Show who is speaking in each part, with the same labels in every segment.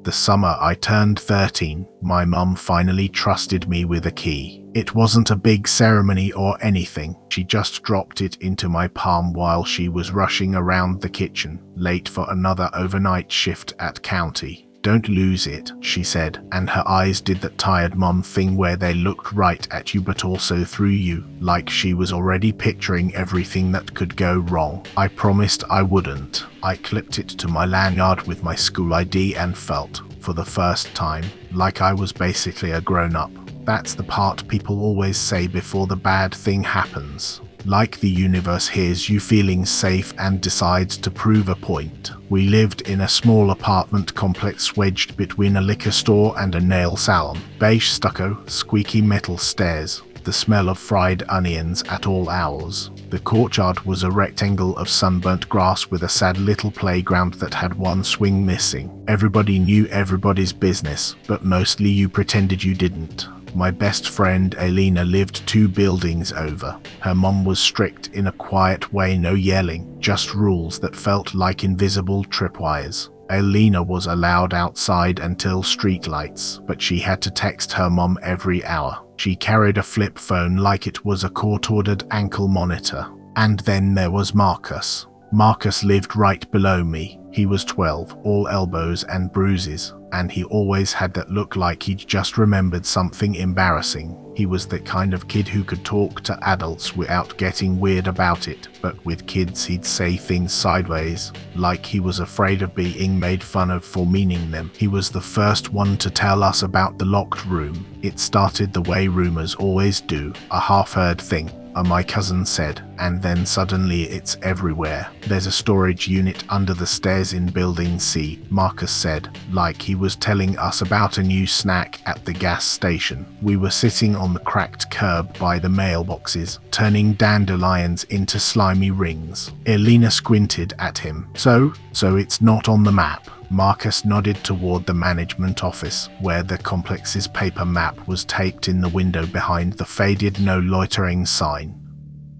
Speaker 1: The summer I turned 13, my mum finally trusted me with a key. It wasn't a big ceremony or anything. She just dropped it into my palm while she was rushing around the kitchen, late for another overnight shift at county. "Don't lose it," she said, and her eyes did that tired mom thing where they looked right at you but also through you, like she was already picturing everything that could go wrong. I promised I wouldn't. I clipped it to my lanyard with my school ID and felt, for the first time, like I was basically a grown-up. That's the part people always say before the bad thing happens. Like the universe hears you feeling safe and decides to prove a point. We lived in a small apartment complex wedged between a liquor store and a nail salon. Beige stucco, squeaky metal stairs, the smell of fried onions at all hours. The courtyard was a rectangle of sunburnt grass with a sad little playground that had one swing missing. Everybody knew everybody's business, but mostly you pretended you didn't. My best friend Elena lived 2 buildings over. Her mom was strict in a quiet way, no yelling, just rules that felt like invisible tripwires. Elena was allowed outside until streetlights, but she had to text her mom every hour. She carried a flip phone like it was a court-ordered ankle monitor. And then there was Marcus. Marcus lived right below me. He was 12, all elbows and bruises, and he always had that look like he'd just remembered something embarrassing. He was the kind of kid who could talk to adults without getting weird about it, but with kids he'd say things sideways, like he was afraid of being made fun of for meaning them. He was the first one to tell us about the locked room. It started the way rumors always do, a half-heard thing. My cousin said, and then suddenly it's everywhere. "There's a storage unit under the stairs in Building C," Marcus said, like he was telling us about a new snack at the gas station. We were sitting on the cracked curb by the mailboxes, turning dandelions into slimy rings. Elena squinted at him. So it's not on the map." Marcus nodded toward the management office, where the complex's paper map was taped in the window behind the faded "No Loitering" sign.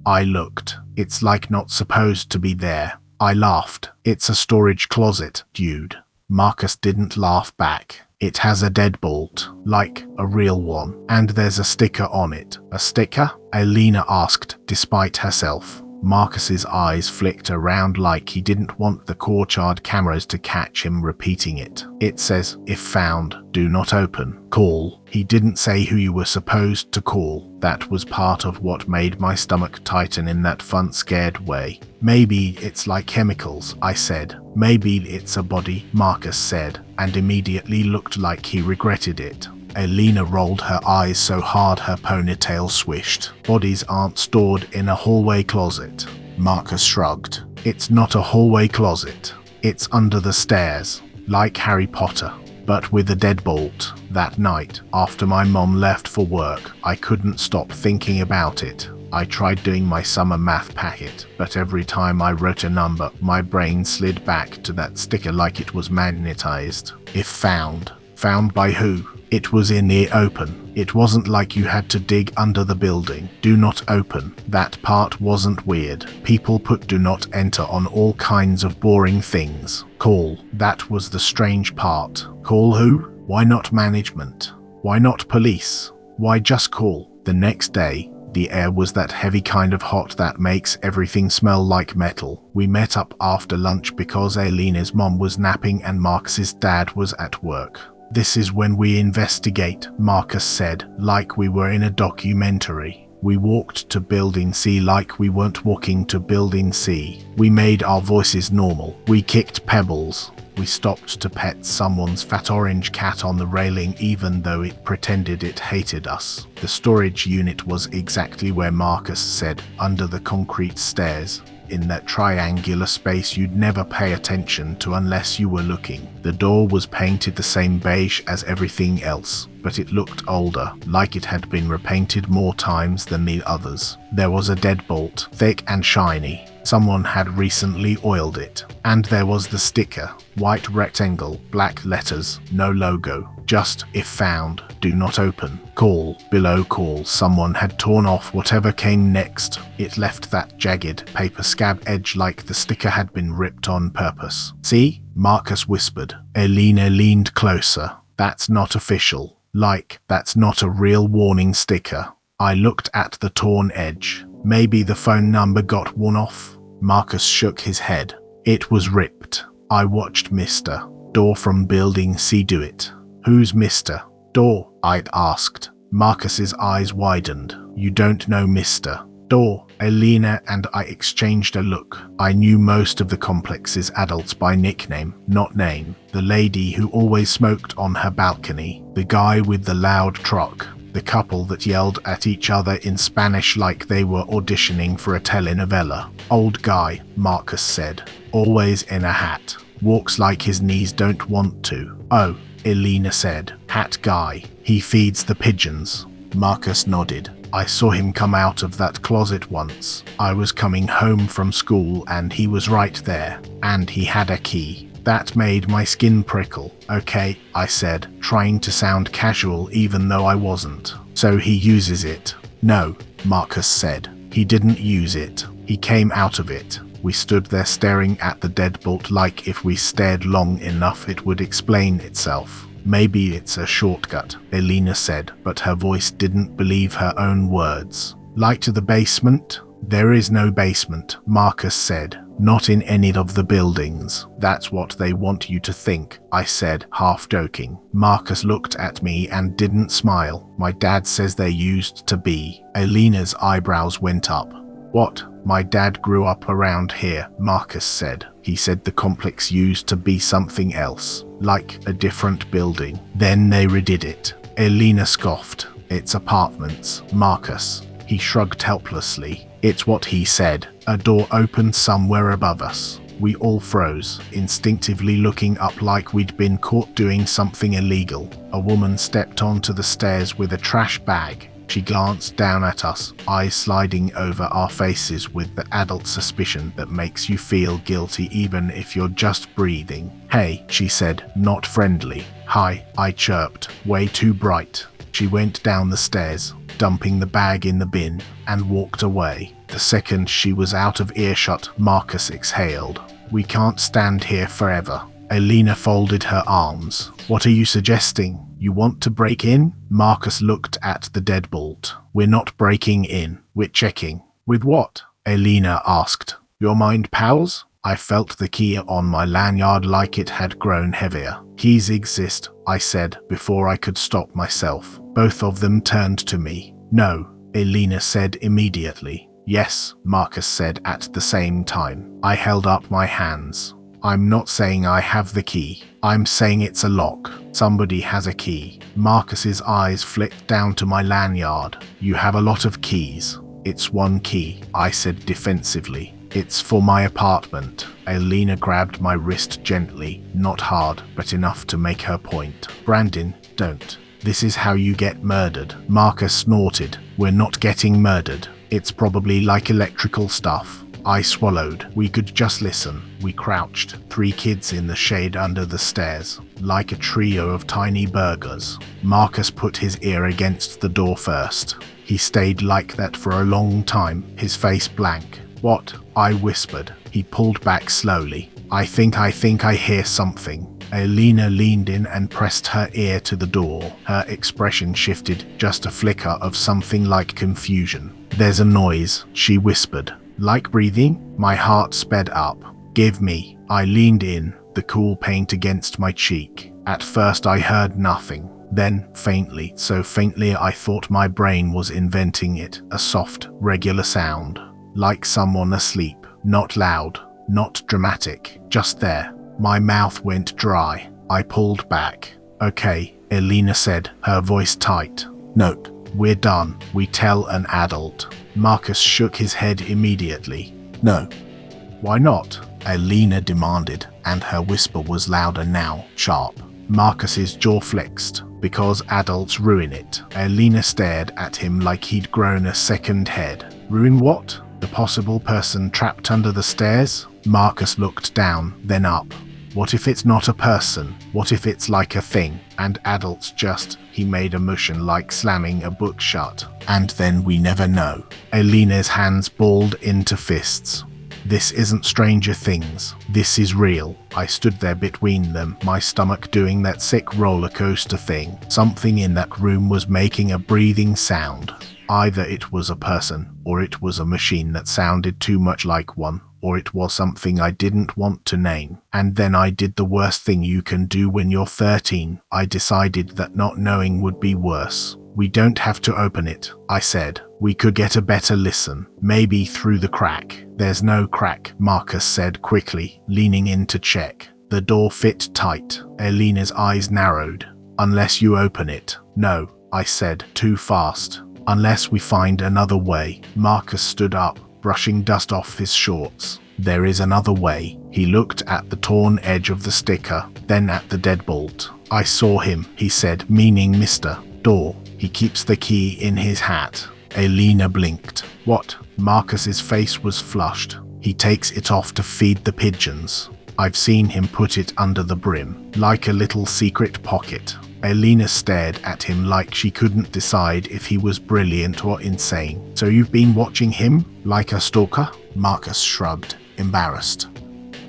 Speaker 1: I looked. "It's like not supposed to be there." I laughed. "It's a storage closet, dude." Marcus didn't laugh back. "It has a deadbolt, like a real one, and there's a sticker on it." "A sticker?" Elena asked, despite herself. Marcus's eyes flicked around like he didn't want the courtyard cameras to catch him repeating it. "It says, if found, do not open. Call." He didn't say who you were supposed to call. That was part of what made my stomach tighten in that fun, scared way. "Maybe it's like chemicals," I said. "Maybe it's a body," Marcus said, and immediately looked like he regretted it. Elena rolled her eyes so hard her ponytail swished. "Bodies aren't stored in a hallway closet." Marcus shrugged. "It's not a hallway closet. It's under the stairs, like Harry Potter, but with a deadbolt." That night, after my mom left for work, I couldn't stop thinking about it. I tried doing my summer math packet, but every time I wrote a number, my brain slid back to that sticker like it was magnetized. If found. Found by who? It was in the open. It wasn't like you had to dig under the building. Do not open. That part wasn't weird. People put do not enter on all kinds of boring things. Call. That was the strange part. Call who? Why not management? Why not police? Why just call? The next day, the air was that heavy kind of hot that makes everything smell like metal. We met up after lunch because Elena's mom was napping and Marcus's dad was at work. "This is when we investigate," Marcus said, like we were in a documentary. We walked to Building C like we weren't walking to Building C. We made our voices normal. We kicked pebbles. We stopped to pet someone's fat orange cat on the railing even though it pretended it hated us. The storage unit was exactly where Marcus said, under the concrete stairs. In that triangular space you'd never pay attention to unless you were looking. The door was painted the same beige as everything else, but it looked older, like it had been repainted more times than the others. There was a deadbolt, thick and shiny, Someone had recently oiled it. And there was the sticker. White rectangle, black letters, no logo. Just, if found, do not open. Call, below call. Someone had torn off whatever came next. It left that jagged paper scab edge like the sticker had been ripped on purpose. See? Marcus whispered. Elena leaned closer. That's not official. Like, that's not a real warning sticker. I looked at the torn edge. Maybe the phone number got worn off. Marcus shook his head. It was ripped. I watched Mr. Door from Building C do it. Who's Mr. Door? I'd asked. Marcus's eyes widened. You don't know Mr. Door. Elena and I exchanged a look. I knew most of the complex's adults by nickname, not name. The lady who always smoked on her balcony. The guy with the loud truck. The couple that yelled at each other in Spanish like they were auditioning for a telenovela. Old guy, Marcus said. Always in a hat. Walks like his knees don't want to. Oh, Elena said. Hat guy. He feeds the pigeons. Marcus nodded. I saw him come out of that closet once. I was coming home from school and he was right there. And he had a key. That made my skin prickle. Okay, I said, trying to sound casual even though I wasn't. So he uses it. No, Marcus said. He didn't use it. He came out of it. We stood there staring at the deadbolt like if we stared long enough it would explain itself. Maybe it's a shortcut, Elena said, but her voice didn't believe her own words. Like to the basement? There is no basement, Marcus said. Not in any of the buildings. That's what they want you to think, I said, half joking. Marcus looked at me and didn't smile. My dad says there used to be. Elena's eyebrows went up. What? My dad grew up around here, Marcus said. He said the complex used to be something else, like a different building. Then they redid it. Elena scoffed. It's apartments, Marcus. He shrugged helplessly. It's what he said. A door opened somewhere above us. We all froze, instinctively looking up like we'd been caught doing something illegal. A woman stepped onto the stairs with a trash bag. She glanced down at us, eyes sliding over our faces with the adult suspicion that makes you feel guilty even if you're just breathing. Hey, she said, not friendly. Hi, I chirped, way too bright. She went down the stairs, dumping the bag in the bin, and walked away. The second she was out of earshot, Marcus exhaled. We can't stand here forever. Elena folded her arms. What are you suggesting? You want to break in? Marcus looked at the deadbolt. We're not breaking in. We're checking. With what? Elena asked. Your mind, pals? I felt the key on my lanyard like it had grown heavier. Keys exist, I said, before I could stop myself. Both of them turned to me. No, Elena said immediately. Yes, Marcus said at the same time. I held up my hands. I'm not saying I have the key. I'm saying it's a lock. Somebody has a key. Marcus's eyes flicked down to my lanyard. You have a lot of keys. It's one key, I said defensively. It's for my apartment. Elena grabbed my wrist gently, not hard, but enough to make her point. Brandon, don't. This is how you get murdered. Marcus snorted. We're not getting murdered. It's probably like electrical stuff. I swallowed. We could just listen. We crouched, 3 kids in the shade under the stairs, like a trio of tiny burglars. Marcus put his ear against the door first. He stayed like that for a long time, his face blank. What? I whispered. He pulled back slowly. I think I hear something. Elena leaned in and pressed her ear to the door. Her expression shifted, just a flicker of something like confusion. There's a noise, she whispered. Like breathing? My heart sped up. Give me. I leaned in, the cool paint against my cheek. At first I heard nothing. Then, faintly, so faintly I thought my brain was inventing it, a soft, regular sound. Like someone asleep. Not loud, not dramatic, just there. My mouth went dry. I pulled back. Okay, Elena said, her voice tight. Note, we're done. We tell an adult. Marcus shook his head immediately. No. Why not? Elena demanded, and her whisper was louder now, sharp. Marcus's jaw flexed. Because adults ruin it. Elena stared at him like he'd grown a second head. Ruin what? The possible person trapped under the stairs? Marcus looked down, then up. What if it's not a person? What if it's like a thing? And adults just... He made a motion like slamming a book shut. And then we never know. Elena's hands balled into fists. This isn't Stranger Things. This is real. I stood there between them, my stomach doing that sick roller coaster thing. Something in that room was making a breathing sound. Either it was a person, or it was a machine that sounded too much like one, or it was something I didn't want to name. And then I did the worst thing you can do when you're 13. I decided that not knowing would be worse. We don't have to open it, I said. We could get a better listen, maybe through the crack. There's no crack, Marcus said quickly, leaning in to check. The door fit tight. Elena's eyes narrowed. Unless you open it. No, I said, too fast. Unless we find another way. Marcus stood up, brushing dust off his shorts. There is another way. He looked at the torn edge of the sticker, then at the deadbolt. I saw him, he said, meaning Mr. Door. He keeps the key in his hat. Elena blinked. What? Marcus's face was flushed. He takes it off to feed the pigeons. I've seen him put it under the brim, like a little secret pocket. Elena stared at him like she couldn't decide if he was brilliant or insane. So you've been watching him? Like a stalker? Marcus shrugged, embarrassed.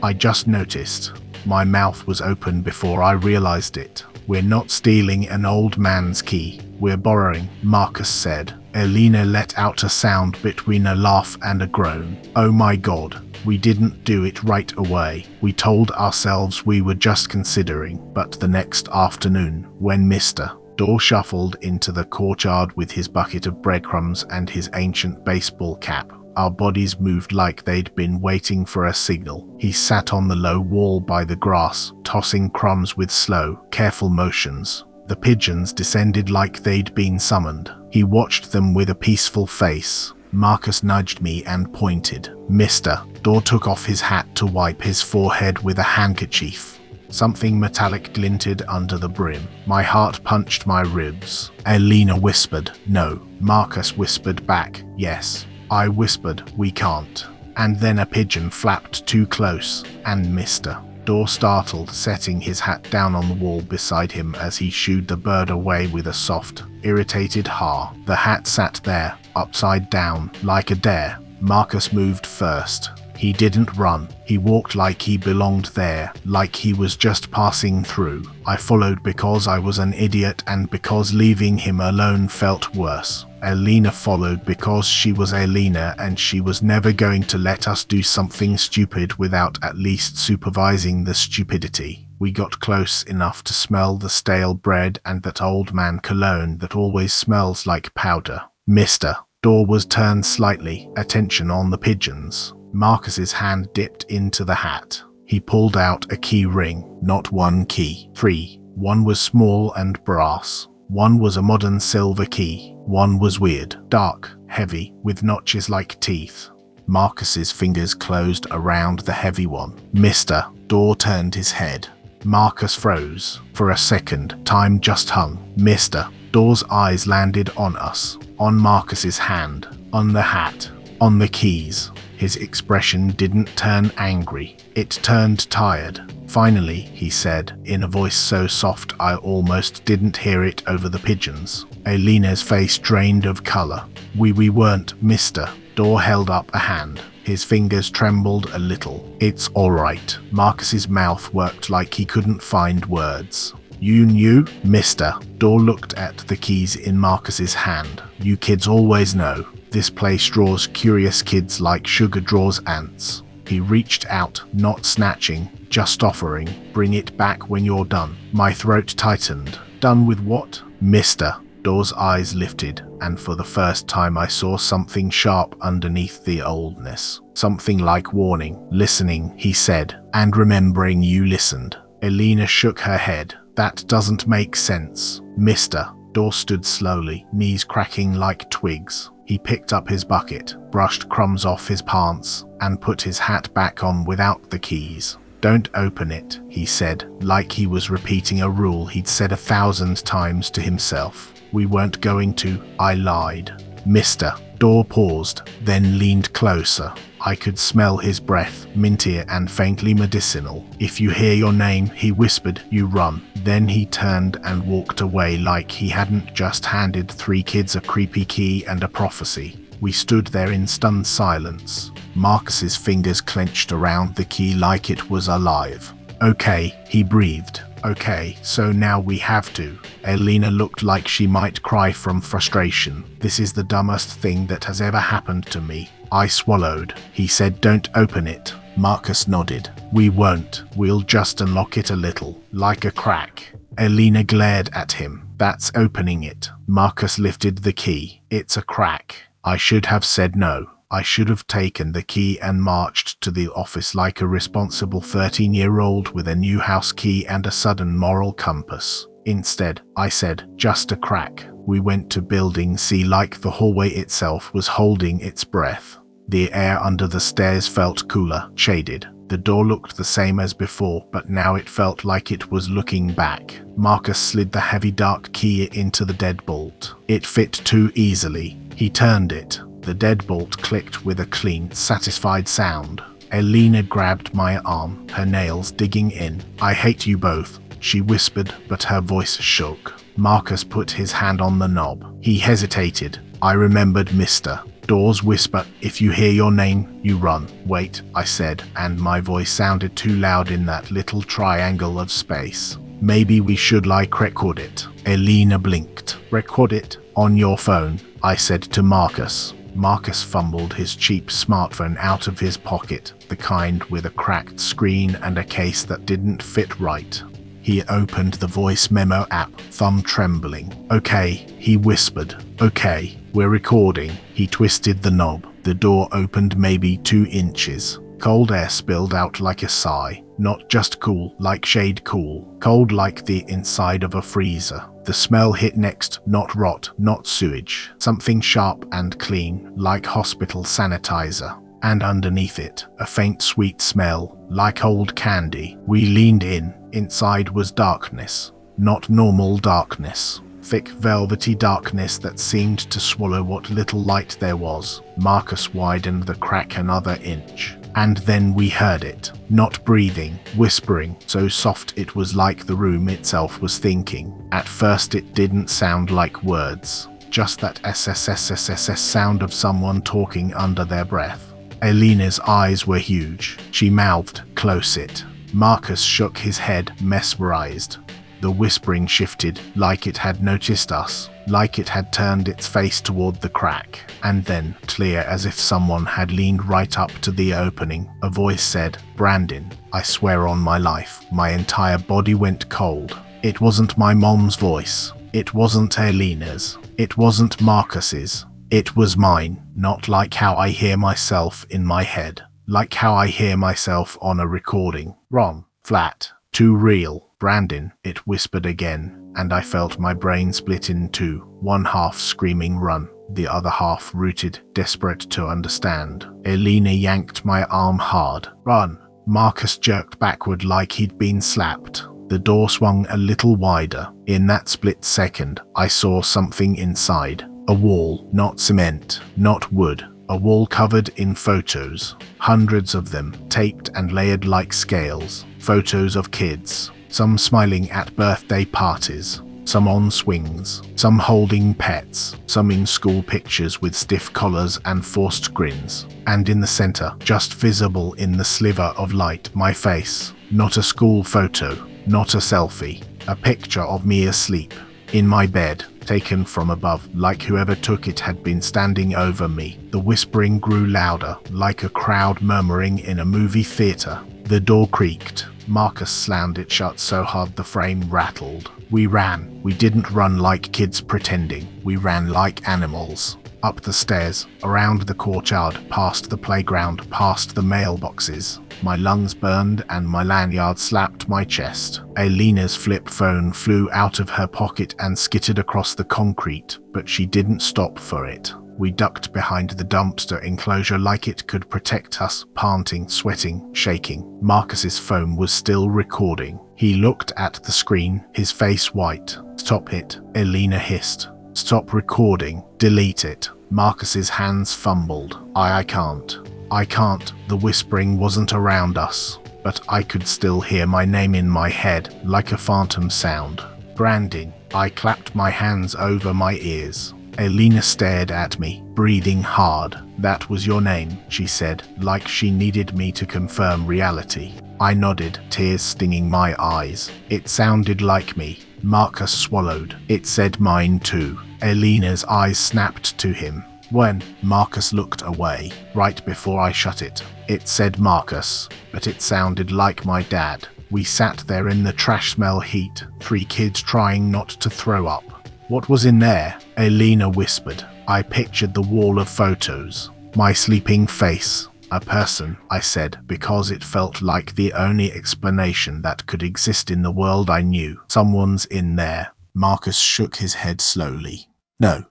Speaker 1: I just noticed. My mouth was open before I realized it. We're not stealing an old man's key. We're borrowing, Marcus said. Elena let out a sound between a laugh and a groan. Oh my God. We didn't do it right away. We told ourselves we were just considering, but the next afternoon, when Mr. Door shuffled into the courtyard with his bucket of breadcrumbs and his ancient baseball cap, our bodies moved like they'd been waiting for a signal. He sat on the low wall by the grass, tossing crumbs with slow, careful motions. The pigeons descended like they'd been summoned. He watched them with a peaceful face. Marcus nudged me and pointed. Mr. Door took off his hat to wipe his forehead with a handkerchief. Something metallic glinted under the brim. My heart punched my ribs. Elena whispered, no. Marcus whispered back, yes. I whispered, we can't. And then a pigeon flapped too close, and Mr. Door startled, setting his hat down on the wall beside him as he shooed the bird away with a soft, irritated ha. The hat sat there, upside down, like a dare. Marcus moved first. He didn't run. He walked like he belonged there, like he was just passing through. I followed because I was an idiot and because leaving him alone felt worse. Elena followed because she was Elena and she was never going to let us do something stupid without at least supervising the stupidity. We got close enough to smell the stale bread and that old man cologne that always smells like powder. Mr. Door was turned slightly, attention on the pigeons. Marcus's hand dipped into the hat. He pulled out a key ring, not one key, 3. One was small and brass. One was a modern silver key. One was weird, dark, heavy, with notches like teeth. Marcus's fingers closed around the heavy one. Mr. Door turned his head. Marcus froze. For a second, time just hung. Mr. Door's eyes landed on us, on Marcus's hand, on the hat, on the keys. His expression didn't turn angry. It turned tired. Finally, he said, in a voice so soft I almost didn't hear it over the pigeons. Elena's face drained of color. We weren't, Mr. Door held up a hand. His fingers trembled a little. It's all right. Marcus's mouth worked like he couldn't find words. You knew? Mr. Door looked at the keys in Marcus's hand. You kids always know. This place draws curious kids like sugar draws ants. He reached out, not snatching, just offering. Bring it back when you're done. My throat tightened. Done with what? Mr. Door's eyes lifted, and for the first time I saw something sharp underneath the oldness. Something like warning. Listening, he said, and remembering you listened. Elena shook her head. That doesn't make sense. Mr. Door stood slowly, knees cracking like twigs. He picked up his bucket, brushed crumbs off his pants, and put his hat back on without the keys. Don't open it, he said, like he was repeating a rule he'd said 1,000 times to himself. We weren't going to, I lied. Mr. Door paused, then leaned closer. I could smell his breath, mintier and faintly medicinal. If you hear your name, he whispered, you run. Then he turned and walked away like he hadn't just handed 3 kids a creepy key and a prophecy. We stood there in stunned silence. Marcus's fingers clenched around the key like it was alive. Okay, he breathed. Okay, so now we have to. Elena looked like she might cry from frustration. This is the dumbest thing that has ever happened to me. I swallowed. He said, don't open it. Marcus nodded. We won't. We'll just unlock it a little, like a crack. Elena glared at him. That's opening it. Marcus lifted the key. It's a crack. I should have said no. I should have taken the key and marched to the office like a responsible 13-year-old with a new house key and a sudden moral compass. Instead, I said, just a crack. We went to building C like the hallway itself was holding its breath. The air under the stairs felt cooler, shaded. The door looked the same as before, but now it felt like it was looking back. Marcus slid the heavy dark key into the deadbolt. It fit too easily. He turned it. The deadbolt clicked with a clean, satisfied sound. Elena grabbed my arm, her nails digging in. I hate you both, she whispered, but her voice shook. Marcus put his hand on the knob. He hesitated. I remembered Mr. Doors whisper, if you hear your name, you run. Wait, I said, and my voice sounded too loud in that little triangle of space. Maybe we should like record it. Elena blinked. Record it? On your phone, I said to Marcus. Marcus fumbled his cheap smartphone out of his pocket, the kind with a cracked screen and a case that didn't fit right. He opened the voice memo app, thumb trembling. Okay, he whispered. Okay, we're recording. He twisted the knob. The door opened maybe 2 inches. Cold air spilled out like a sigh. Not just cool, like shade cool. Cold like the inside of a freezer. The smell hit next, not rot, not sewage. Something sharp and clean, like hospital sanitizer. And underneath it, a faint sweet smell, like old candy. We leaned in. Inside was darkness. Not normal darkness. Thick, velvety darkness that seemed to swallow what little light there was. Marcus widened the crack another inch. And then we heard it. Not breathing, whispering, so soft it was like the room itself was thinking. At first it didn't sound like words. Just that SSSSSS sound of someone talking under their breath. Elena's eyes were huge. She mouthed, close it. Marcus shook his head, mesmerized. The whispering shifted, like it had noticed us, like it had turned its face toward the crack. And then, clear as if someone had leaned right up to the opening, a voice said, Brandon, I swear on my life. My entire body went cold. It wasn't my mom's voice. It wasn't Elena's. It wasn't Marcus's. It was mine, not like how I hear myself in my head. Like how I hear myself on a recording. Wrong. Flat. Too real. Brandon, it whispered again, and I felt my brain split in two, one half screaming run, the other half rooted, desperate to understand. Elena yanked my arm hard. Run! Marcus jerked backward like he'd been slapped. The door swung a little wider. In that split second, I saw something inside. A wall, not cement, not wood. A wall covered in photos. Hundreds of them, taped and layered like scales. Photos of kids. Some smiling at birthday parties, some on swings, some holding pets, some in school pictures with stiff collars and forced grins. And in the center, just visible in the sliver of light, my face. Not a school photo, not a selfie, a picture of me asleep, in my bed, taken from above, like whoever took it had been standing over me. The whispering grew louder, like a crowd murmuring in a movie theater. The door creaked. Marcus slammed it shut so hard the frame rattled. We ran. We didn't run like kids pretending. We ran like animals. Up the stairs, around the courtyard, past the playground, past the mailboxes. My lungs burned and my lanyard slapped my chest. Elena's flip phone flew out of her pocket and skittered across the concrete, but she didn't stop for it. We ducked behind the dumpster enclosure like it could protect us, panting, sweating, shaking. Marcus's phone was still recording. He looked at the screen, his face white. Stop it, Elena hissed. Stop recording. Delete it. Marcus's hands fumbled. I can't. I can't. The whispering wasn't around us, but I could still hear my name in my head like a phantom sound. Brandon. I clapped my hands over my ears. Elena stared at me, breathing hard. That was your name, she said, like she needed me to confirm reality. I nodded, tears stinging my eyes. It sounded like me. Marcus swallowed. It said mine too. Elena's eyes snapped to him. When Marcus looked away, right before I shut it, it said Marcus, but it sounded like my dad. We sat there in the trash smell heat, 3 kids trying not to throw up. What was in there? Elena whispered. I pictured the wall of photos. My sleeping face. A person, I said, because it felt like the only explanation that could exist in the world I knew. Someone's in there. Marcus shook his head slowly. No.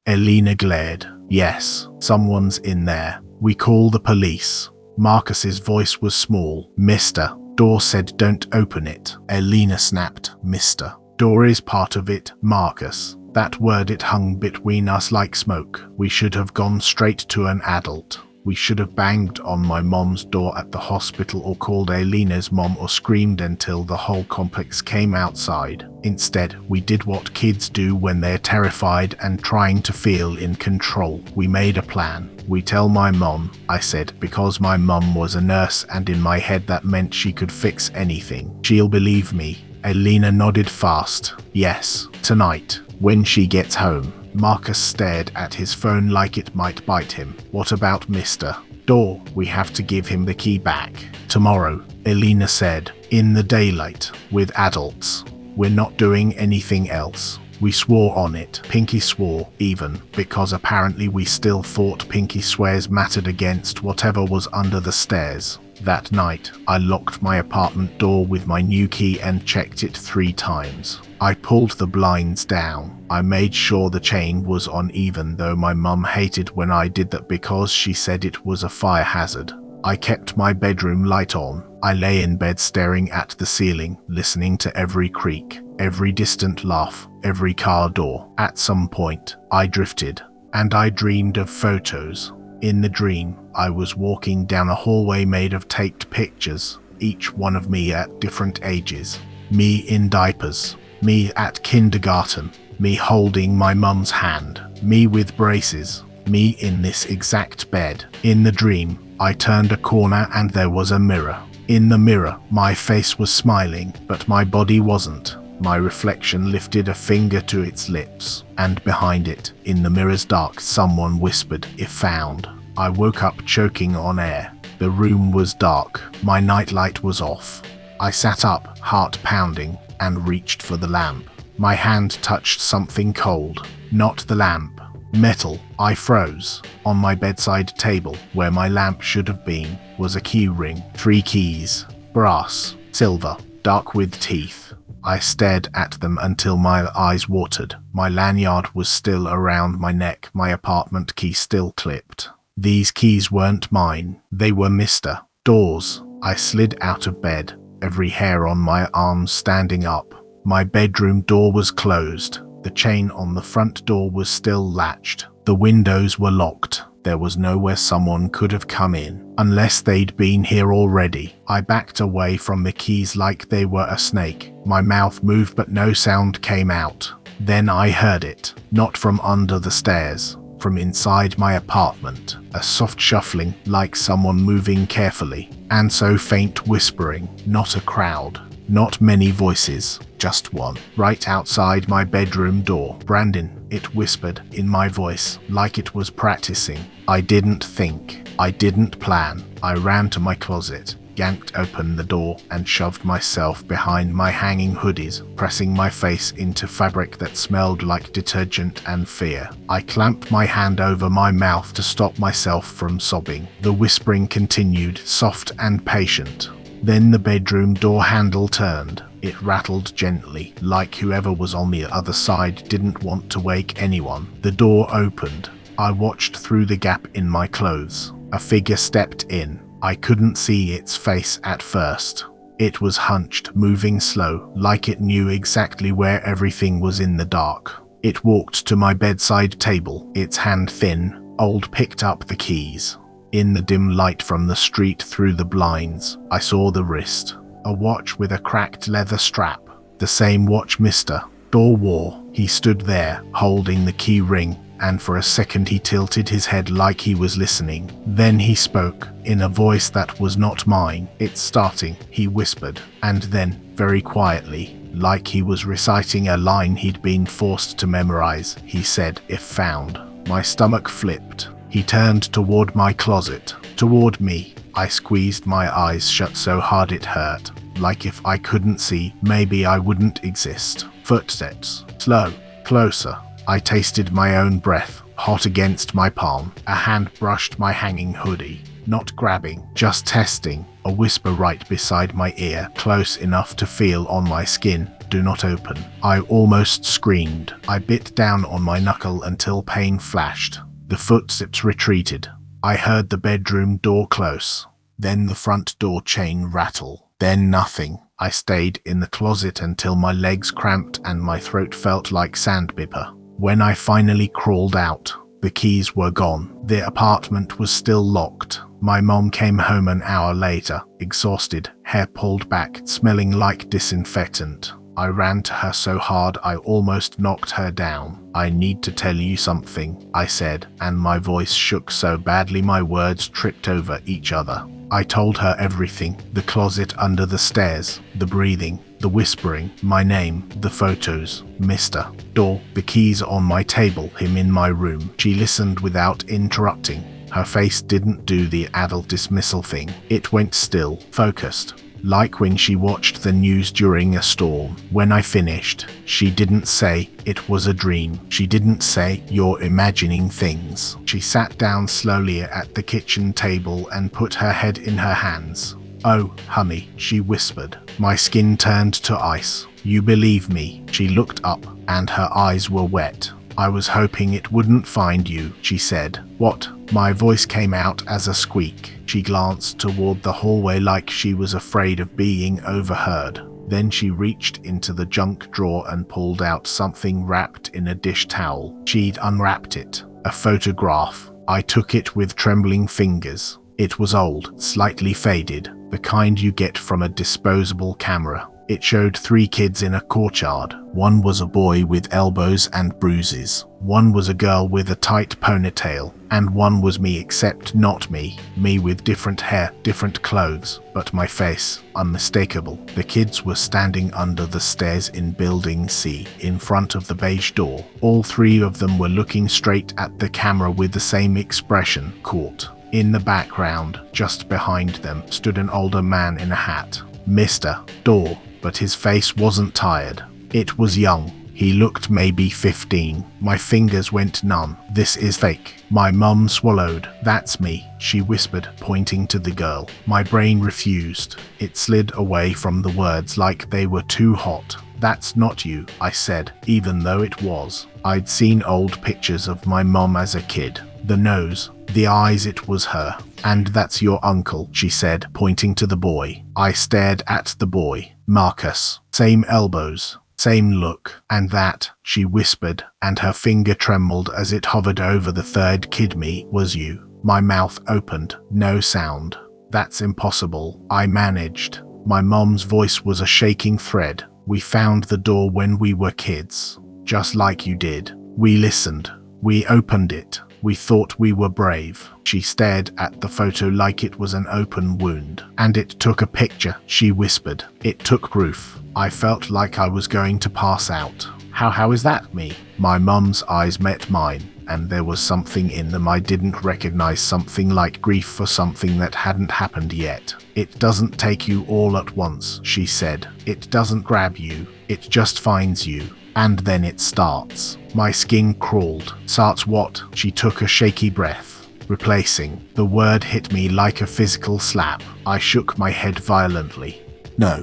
Speaker 1: Elena glared. Yes, someone's in there. We call the police. Marcus's voice was small. Mister. Door said don't open it. Elena snapped. Mister. Door is part of it, Marcus. That word, it hung between us like smoke. We should have gone straight to an adult. We should have banged on my mom's door at the hospital or called Elena's mom or screamed until the whole complex came outside. Instead, we did what kids do when they're terrified and trying to feel in control. We made a plan. We tell my mom, I said, because my mom was a nurse and in my head that meant she could fix anything. She'll believe me. Elena nodded fast. Yes, tonight, when she gets home. Marcus stared at his phone like it might bite him. What about Mr. Door? We have to give him the key back. Tomorrow, Elena said, in the daylight, with adults. We're not doing anything else. We swore on it. Pinky swore, even, because apparently we still thought pinky swears mattered against whatever was under the stairs. That night, I locked my apartment door with my new key and checked it 3 times. I pulled the blinds down. I made sure the chain was on, even though my mum hated when I did that because she said it was a fire hazard. I kept my bedroom light on. I lay in bed staring at the ceiling, listening to every creak, every distant laugh, every car door. At some point, I drifted, and I dreamed of photos. In the dream, I was walking down a hallway made of taped pictures, each one of me at different ages. Me in diapers, me at kindergarten, me holding my mum's hand, me with braces, me in this exact bed. In the dream, I turned a corner and there was a mirror. In the mirror, my face was smiling, but my body wasn't. My reflection lifted a finger to its lips, and behind it, in the mirror's dark, someone whispered, "If found." I woke up choking on air. The room was dark. My nightlight was off. I sat up, heart pounding, and reached for the lamp. My hand touched something cold. Not the lamp. Metal. I froze. On my bedside table, where my lamp should have been, was a key ring. 3 keys. Brass. Silver. Dark with teeth. I stared at them until my eyes watered. My lanyard was still around my neck, my apartment key still clipped. These keys weren't mine. They were Mr. Door's. I slid out of bed, every hair on my arms standing up. My bedroom door was closed. The chain on the front door was still latched. The windows were locked. There was nowhere someone could have come in, unless they'd been here already. I backed away from the keys like they were a snake. My mouth moved but no sound came out. Then I heard it, not from under the stairs, from inside my apartment. A soft shuffling, like someone moving carefully, and so faint whispering, not a crowd. Not many voices, just one, right outside my bedroom door. Brandon, it whispered in my voice, like it was practicing. I didn't think. I didn't plan. I ran to my closet, yanked open the door, and shoved myself behind my hanging hoodies, pressing my face into fabric that smelled like detergent and fear. I clamped my hand over my mouth to stop myself from sobbing. The whispering continued, soft and patient. Then the bedroom door handle turned. It rattled gently, like whoever was on the other side didn't want to wake anyone. The door opened. I watched through the gap in my clothes. A figure stepped in. I couldn't see its face at first. It was hunched, moving slow, like it knew exactly where everything was in the dark. It walked to my bedside table, its hand thin. Old picked up the keys. In the dim light from the street through the blinds, I saw the wrist. A watch with a cracked leather strap. The same watch Mr. Dorr wore. He stood there, holding the key ring, and for a second he tilted his head like he was listening. Then he spoke, in a voice that was not mine. "It's starting," he whispered, and then, very quietly, like he was reciting a line he'd been forced to memorize, he said, "If found." My stomach flipped. He turned toward my closet, toward me. I squeezed my eyes shut so hard it hurt, like if I couldn't see, maybe I wouldn't exist. Footsteps. Slow. Closer. I tasted my own breath, hot against my palm. A hand brushed my hanging hoodie. Not grabbing, just testing. A whisper right beside my ear, close enough to feel on my skin. "Do not open." I almost screamed. I bit down on my knuckle until pain flashed. The footsteps retreated. I heard the bedroom door close. Then the front door chain rattle. Then nothing. I stayed in the closet until my legs cramped and my throat felt like sandpaper. When I finally crawled out, the keys were gone. The apartment was still locked. My mom came home an hour later, exhausted, hair pulled back, smelling like disinfectant. I ran to her so hard I almost knocked her down. "I need to tell you something," I said, and my voice shook so badly my words tripped over each other. I told her everything, the closet under the stairs, the breathing, the whispering, my name, the photos, Mr. Dorr, the keys on my table, him in my room. She listened without interrupting. Her face didn't do the adult dismissal thing. It went still, focused. Like when she watched the news during a storm. When I finished, she didn't say, "It was a dream." She didn't say, "You're imagining things." She sat down slowly at the kitchen table and put her head in her hands. "Oh, honey," she whispered. My skin turned to ice. "You believe me?" She looked up, and her eyes were wet. "I was hoping it wouldn't find you," she said. "What?" My voice came out as a squeak. She glanced toward the hallway like she was afraid of being overheard. Then she reached into the junk drawer and pulled out something wrapped in a dish towel. She'd unwrapped it. A photograph. I took it with trembling fingers. It was old, slightly faded, the kind you get from a disposable camera. It showed 3 kids in a courtyard. One was a boy with elbows and bruises. One was a girl with a tight ponytail. And one was me, except not me. Me with different hair, different clothes, but my face, unmistakable. The kids were standing under the stairs in Building C, in front of the beige door. All 3 of them were looking straight at the camera with the same expression, caught. In the background, just behind them, stood an older man in a hat. Mr. Dorr. But his face wasn't tired. It was young. He looked maybe 15. My fingers went numb. "This is fake." My mum swallowed. "That's me," she whispered, pointing to the girl. My brain refused. It slid away from the words like they were too hot. "That's not you," I said, even though it was. I'd seen old pictures of my mom as a kid. The nose, the eyes, it was her. "And that's your uncle," she said, pointing to the boy. I stared at the boy. "Marcus. Same elbows. Same look." "And that," she whispered, and her finger trembled as it hovered over the 3rd kid, "me, was you." My mouth opened. No sound. "That's impossible," I managed. My mom's voice was a shaking thread. "We found the door when we were kids. Just like you did. We listened. We opened it. We thought we were brave." She stared at the photo like it was an open wound. "And it took a picture," she whispered. "It took proof." I felt like I was going to pass out. How is that me?" My mum's eyes met mine, and there was something in them I didn't recognize, something like grief for something that hadn't happened yet. "It doesn't take you all at once," she said. "It doesn't grab you. It just finds you. And then it starts." My skin crawled. "Starts what?" She took a shaky breath. "Replacing." The word hit me like a physical slap. I shook my head violently. "No.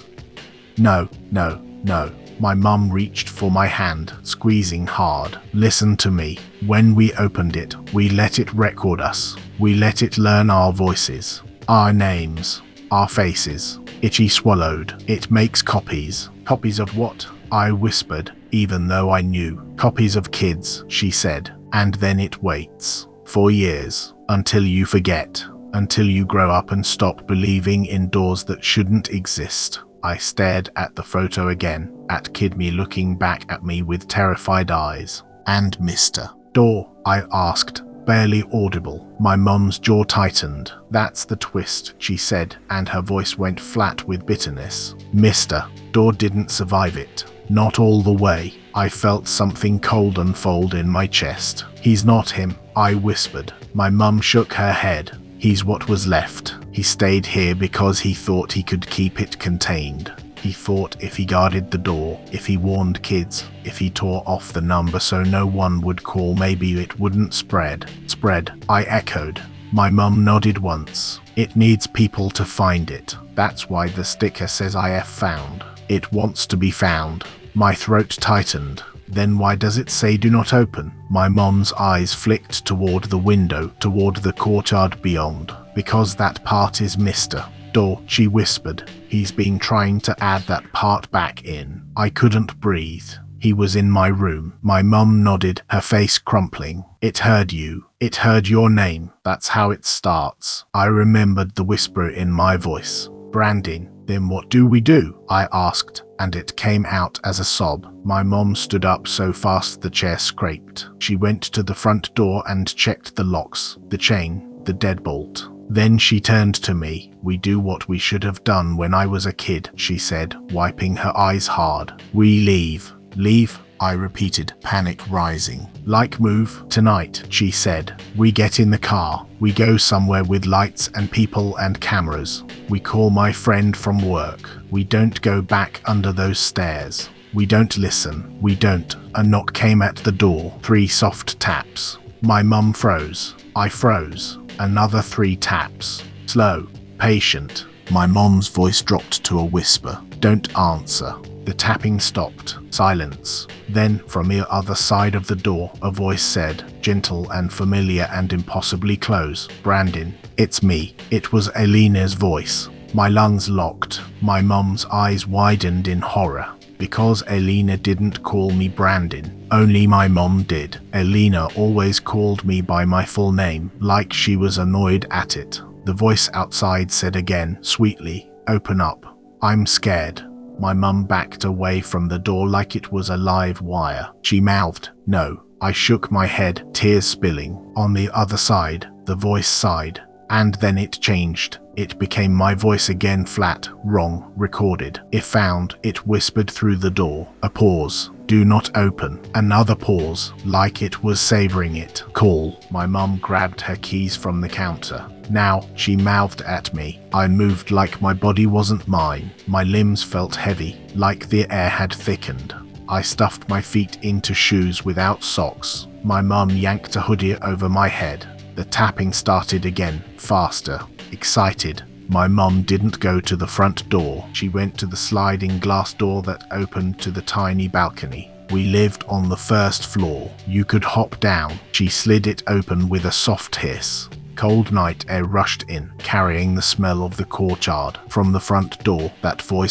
Speaker 1: No, no, no." My mum reached for my hand, squeezing hard. "Listen to me. When we opened it, we let it record us. We let it learn our voices, our names, our faces." Itchy swallowed. "It makes copies." "Copies of what?" I whispered. even though I knew. Copies of kids, she said, and then it waits. 4 years. Until you forget. Until you grow up and stop believing in doors that shouldn't exist. I stared at the photo again, at Kid Me looking back at me with terrified eyes. And Mr. Door, I asked, barely audible. My mum's jaw tightened. That's the twist, she said, and her voice went flat with bitterness. Mr. Door didn't survive it. Not all the way. I felt something cold unfold in my chest. He's not him, I whispered. My mum shook her head. He's what was left. He stayed here because he thought he could keep it contained. He thought if he guarded the door, if he warned kids, if he tore off the number so no one would call, maybe it wouldn't spread. Spread, I echoed. My mum nodded once. It needs people to find it. That's why the sticker says IF found. It wants to be found. My throat tightened. Then why does it say do not open? My mom's eyes flicked toward the window, toward the courtyard beyond. Because that part is Mr. Door, she whispered. He's been trying to add that part back in. I couldn't breathe. He was in my room. My mum nodded, her face crumpling. It heard you. It heard your name. That's how it starts. I remembered the whisper in my voice. Brandon. Then what do we do? I asked, and it came out as a sob. My mom stood up so fast the chair scraped. She went to the front door and checked the locks, the chain, the deadbolt. Then she turned to me. We do what we should have done when I was a kid, she said, wiping her eyes hard. We leave. Leave? I repeated, panic rising. Like move? Tonight, she said. We get in the car. We go somewhere with lights and people and cameras. We call my friend from work. We don't go back under those stairs. We don't listen. We don't. A knock came at the door. 3 soft taps. My mum froze. I froze. Another 3 taps. Slow. Patient. My mom's voice dropped to a whisper. Don't answer. The tapping stopped. Silence. Then, from the other side of the door, a voice said, gentle and familiar and impossibly close, Brandon, it's me. It was Elena's voice. My lungs locked. My mum's eyes widened in horror. Because Elena didn't call me Brandon. Only my mom did. Elena always called me by my full name, like she was annoyed at it. The voice outside said again, sweetly, open up. I'm scared. My mum backed away from the door like it was a live wire. She mouthed, no. I shook my head, tears spilling. On the other side, the voice sighed. And then it changed. It became my voice again, flat, wrong, recorded. If found, it whispered through the door. A pause. Do not open. Another pause, like it was savoring it. Call. My mum grabbed her keys from the counter. Now, she mouthed at me. I moved like my body wasn't mine. My limbs felt heavy, like the air had thickened. I stuffed my feet into shoes without socks. My mum yanked a hoodie over my head. The tapping started again, faster, excited. My mum didn't go to the front door. She went to the sliding glass door that opened to the tiny balcony. We lived on the first floor. You could hop down. She slid it open with a soft hiss. Cold night air rushed in, carrying the smell of the courtyard. From the front door,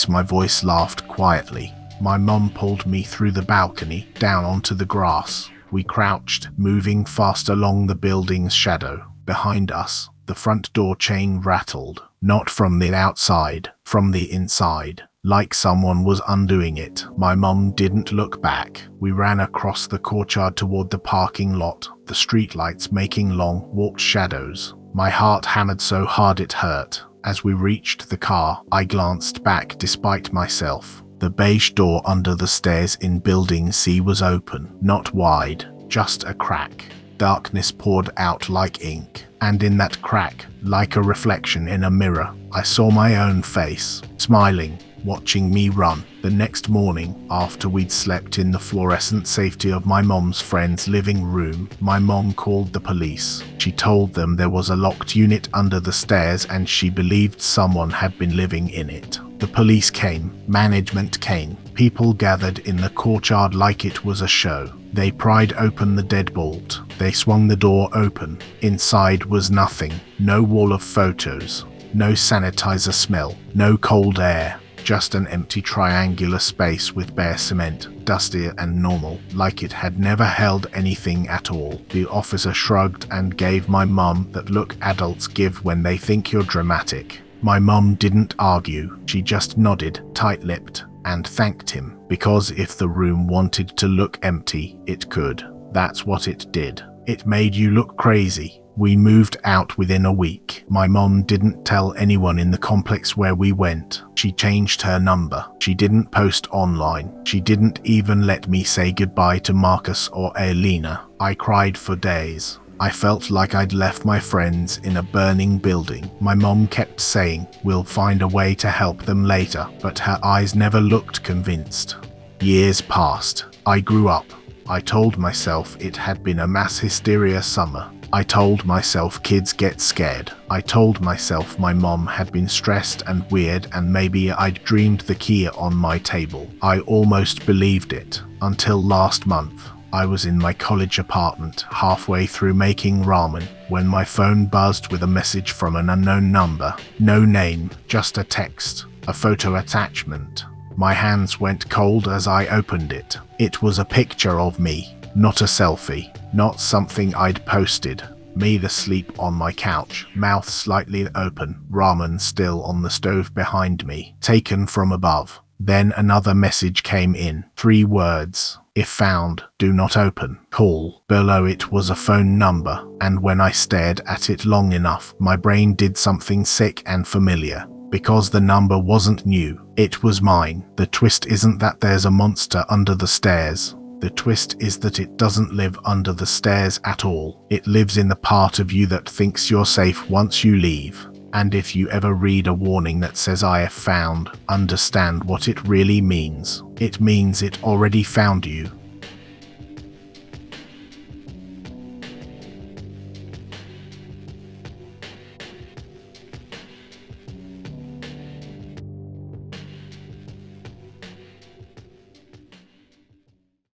Speaker 1: my voice laughed quietly. My mum pulled me through the balcony, down onto the grass. We crouched, moving fast along the building's shadow. Behind us, the front door chain rattled. Not from the outside, from the inside. Like someone was undoing it. My mum didn't look back. We ran across the courtyard toward the parking lot, the streetlights making long, warped shadows. My heart hammered so hard it hurt. As we reached the car, I glanced back despite myself. The beige door under the stairs in Building C was open, not wide, just a crack. Darkness poured out like ink, and in that crack, like a reflection in a mirror, I saw my own face, smiling, watching me run. The next morning, after we'd slept in the fluorescent safety of my mom's friend's living room, my mom called the police. She told them there was a locked unit under the stairs and she believed someone had been living in it. The police came, management came, people gathered in the courtyard like it was a show. They pried open the deadbolt. They swung the door open. Inside was nothing. No wall of photos. No sanitizer smell. No cold air. just an empty triangular space with bare cement, dusty and normal, like it had never held anything at all. The officer shrugged and gave my mum that look adults give when they think you're dramatic. My mum didn't argue, she just nodded, tight-lipped, and thanked him, because if the room wanted to look empty, it could. That's what it did. It made you look crazy. We moved out within a week. My mom didn't tell anyone in the complex where we went. She changed her number. She didn't post online. She didn't even let me say goodbye to Marcus or Elena. I cried for days. I felt like I'd left my friends in a burning building. My mom kept saying, "We'll find a way to help them later," but her eyes never looked convinced. Years passed. I grew up. I told myself it had been a mass hysteria summer. I told myself kids get scared. I told myself my mom had been stressed and weird and maybe I'd dreamed the key on my table. I almost believed it, until last month. I was in my college apartment, halfway through making ramen, when my phone buzzed with a message from an unknown number. No name, just a text, a photo attachment. My hands went cold as I opened it. It was a picture of me, not a selfie, not something I'd posted. Me asleep on my couch, mouth slightly open, ramen still on the stove behind me, taken from above. Then another message came in, 3 words. If found, do not open. Call. Below it was a phone number, and when I stared at it long enough, my brain did something sick and familiar. Because the number wasn't new, it was mine. The twist isn't that there's a monster under the stairs. The twist is that it doesn't live under the stairs at all. It lives in the part of you that thinks you're safe once you leave. And if you ever read a warning that says "I have found," understand what it really means. It means it already found you.